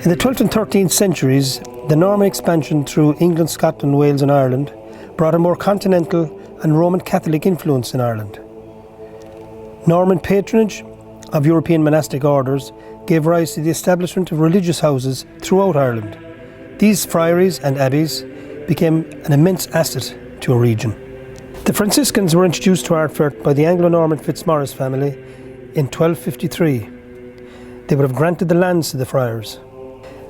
In the 12th and 13th centuries, the Norman expansion through England, Scotland, Wales and Ireland brought a more continental and Roman Catholic influence in Ireland. Norman patronage of European monastic orders gave rise to the establishment of religious houses throughout Ireland. These friaries and abbeys became an immense asset to a region. The Franciscans were introduced to Ardfert by the Anglo-Norman Fitzmaurice family in 1253. They would have granted the lands to the friars.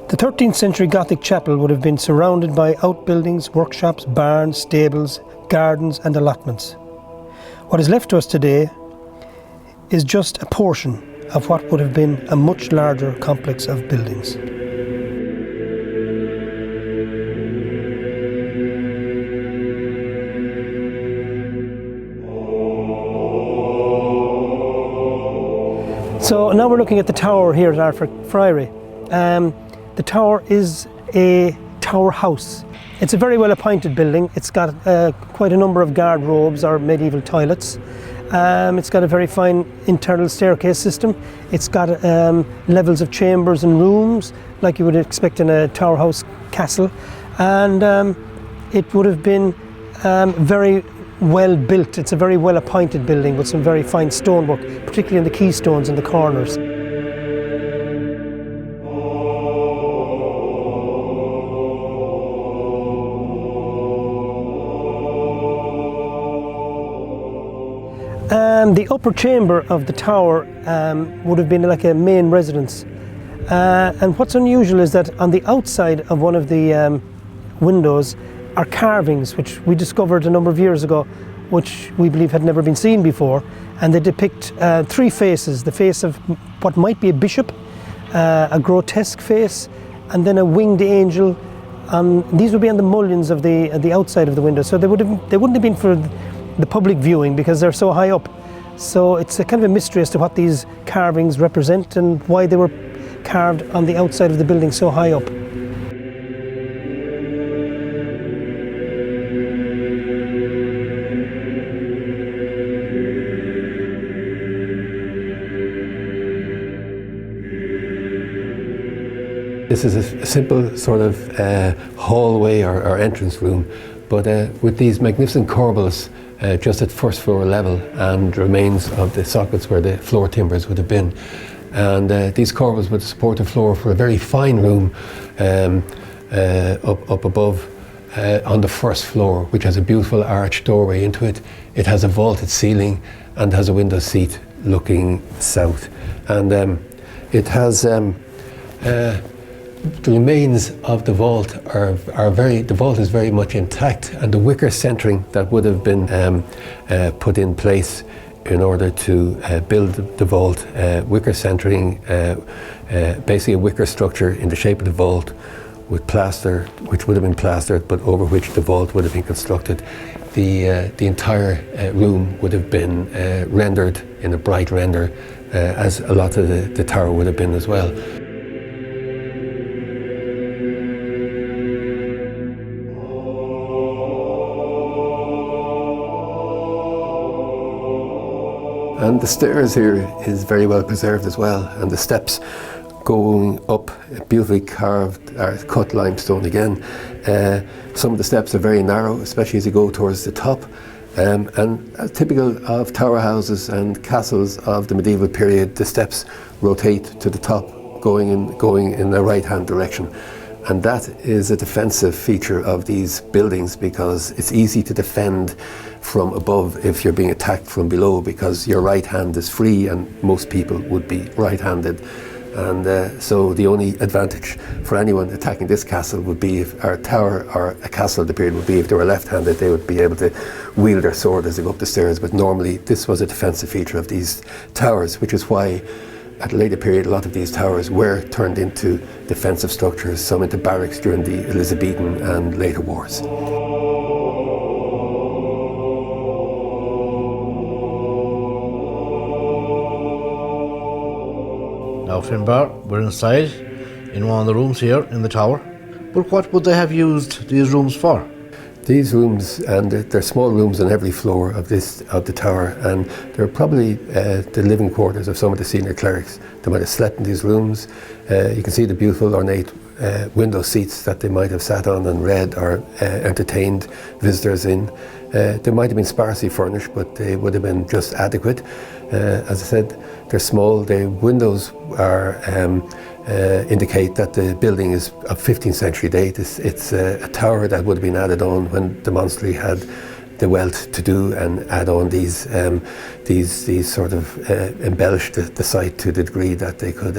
The 13th century Gothic chapel would have been surrounded by outbuildings, workshops, barns, stables, gardens and allotments. What is left to us today is just a portion of what would have been a much larger complex of buildings. So now we're looking at the tower here at Ardfert Friary. The tower is a tower house. It's a very well appointed building. It's got quite a number of guard robes or medieval toilets. It's got a very fine internal staircase system. It's got levels of chambers and rooms like you would expect in a tower house castle. And it would have been very well built. It's a very well appointed building with some very fine stonework, particularly in the keystones and the corners. The upper chamber of the tower would have been like a main residence. And what's unusual is that on the outside of one of the windows are carvings, which we discovered a number of years ago, which we believe had never been seen before. And they depict three faces: the face of what might be a bishop, a grotesque face, and then a winged angel. These would be on the mullions of the outside of the window. So they wouldn't have been for the public viewing because they're so high up. So it's a kind of a mystery as to what these carvings represent and why they were carved on the outside of the building so high up. This is a simple sort of hallway or entrance room, but with these magnificent corbels just at first floor level and remains of the sockets where the floor timbers would have been. And these corbels would support the floor for a very fine room up above on the first floor, which has a beautiful arched doorway into it. It has a vaulted ceiling and has a window seat looking south. And it has the remains of the vault the vault is very much intact, and the wicker centering that would have been put in place in order to build the vault, wicker centering, basically a wicker structure in the shape of the vault with plaster, which would have been plastered, but over which the vault would have been constructed. The entire room would have been rendered in a bright render, as a lot of the tower would have been as well. And the stairs here is very well preserved as well, and the steps going up, beautifully carved, cut limestone again. Some of the steps are very narrow, especially as you go towards the top, and typical of tower houses and castles of the medieval period, the steps rotate to the top, going in the right-hand direction. And that is a defensive feature of these buildings, because it's easy to defend from above if you're being attacked from below, because your right hand is free and most people would be right-handed. And so the only advantage for anyone attacking this castle would be if our tower or a castle of the period would be if they were left-handed, they would be able to wield their sword as they go up the stairs. But normally this was a defensive feature of these towers, which is why at a later period a lot of these towers were turned into defensive structures, some into barracks during the Elizabethan and later wars. Now, Finbar, we're inside in one of the rooms here in the tower. But what would they have used these rooms for? These rooms, and they're small rooms on every floor of the tower, and they're probably the living quarters of some of the senior clerics. They might have slept in these rooms. You can see the beautiful ornate window seats that they might have sat on and read or entertained visitors in. They might have been sparsely furnished, but they would have been just adequate. As I said, they're small. The windows are indicate that the building is of 15th century date. It's a tower that would have been added on when the monastery had the wealth to do and add on these sort of embellish the site to the degree that they could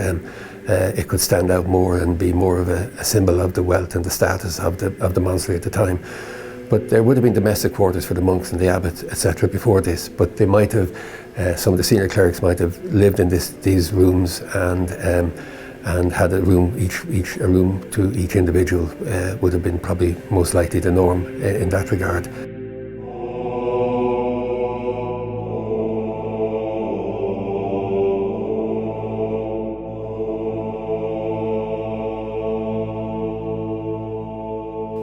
it could stand out more and be more of a symbol of the wealth and the status of the monastery at the time. But there would have been domestic quarters for the monks and the abbot, etc. before this, but they might have, some of the senior clerics might have lived in these rooms and had a room, a room to each individual would have been probably most likely the norm in that regard.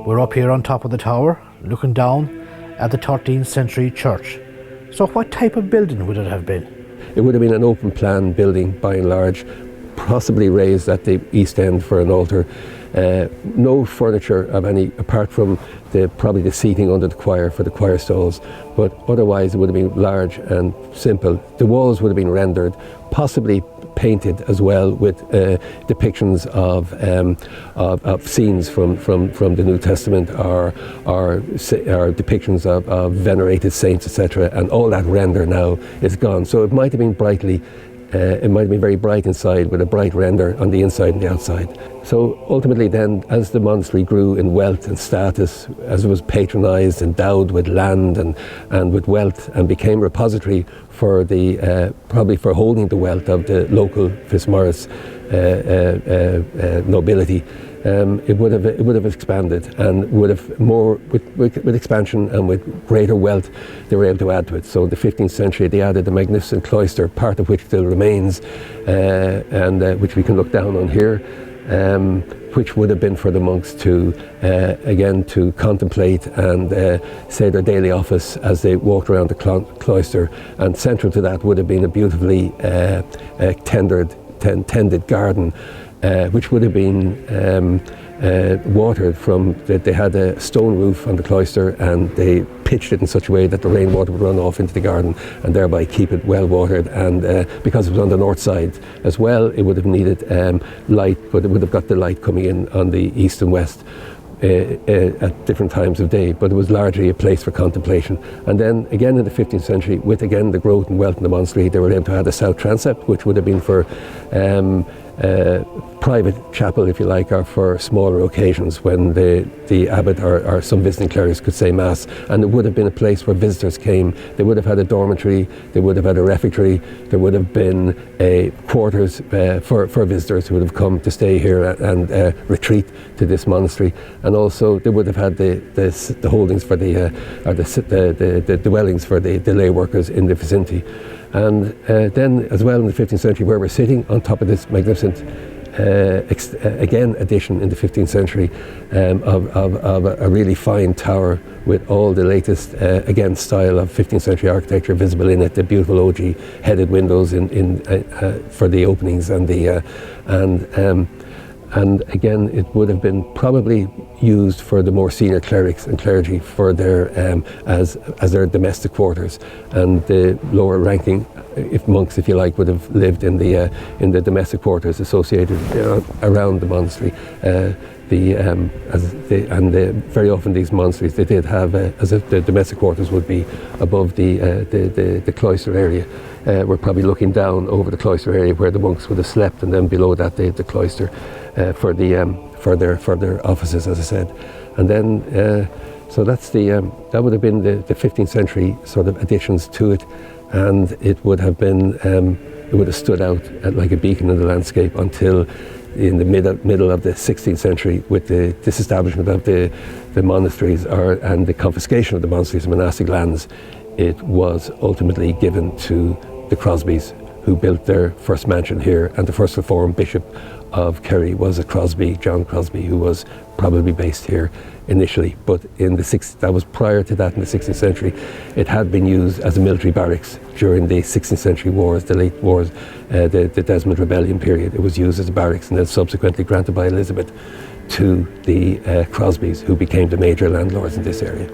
We're up here on top of the tower, looking down at the 13th century church. So what type of building would it have been? It would have been an open plan building by and large, possibly raised at the east end for an altar. No furniture of any, apart from probably the seating under the choir for the choir stalls, but otherwise it would have been large and simple. The walls would have been rendered, possibly painted as well with depictions of scenes from the New Testament or depictions of venerated saints, etc. And all that render now is gone. So it might have been it might have been very bright inside with a bright render on the inside and the outside. So ultimately then, as the monastery grew in wealth and status, as it was patronised, endowed with land and with wealth, and became a repository for probably for holding the wealth of the local Fitzmaurice nobility, it would have expanded, and would have more with expansion and with greater wealth they were able to add to it. So in the 15th century they added the magnificent cloister, part of which still remains, and which we can look down on here, which would have been for the monks to again to contemplate and say their daily office as they walked around the cloister. And central to that would have been a beautifully tended garden, which would have been watered from, they had a stone roof on the cloister, and they pitched it in such a way that the rainwater would run off into the garden and thereby keep it well watered. And because it was on the north side as well, it would have needed light, but it would have got the light coming in on the east and west at different times of day, but it was largely a place for contemplation. And then again in the 15th century, with again the growth and wealth in the monastery, they were able to add a south transept, which would have been for private chapel, if you like, or for smaller occasions when the abbot or some visiting clerics could say mass. And it would have been a place where visitors came. They would have had a dormitory, they would have had a refectory, there would have been quarters for visitors who would have come to stay here and retreat to this monastery. And also they would have had the holdings for the dwellings for the lay workers in the vicinity. And then as well in the 15th century, where we're sitting on top of this magnificent again addition in the 15th century of a really fine tower with all the latest again style of 15th century architecture visible in it, the beautiful ogee headed windows for the openings and again it would have been probably used for the more senior clerics and clergy for their as their domestic quarters, and the lower ranking monks, if you like, would have lived in the domestic quarters associated around the monastery. Very often these monasteries, they did have as if the domestic quarters would be above the cloister area. We're probably looking down over the cloister area where the monks would have slept, and then below that the cloister for their offices, as I said. And then so that's that would have been the 15th century sort of additions to it, and it would have been it would have stood out like a beacon in the landscape until in the middle of the 16th century, with the disestablishment of the monasteries and the confiscation of the monasteries and monastic lands. It was ultimately given to the Crosbys, who built their first mansion here, and the first reformed bishop of Kerry was a Crosby, John Crosby, who was probably based here initially, but that was prior to that in the 16th century. It had been used as a military barracks during the 16th century wars, the late wars, the Desmond Rebellion period. It was used as a barracks and then subsequently granted by Elizabeth to the Crosbys, who became the major landlords in this area.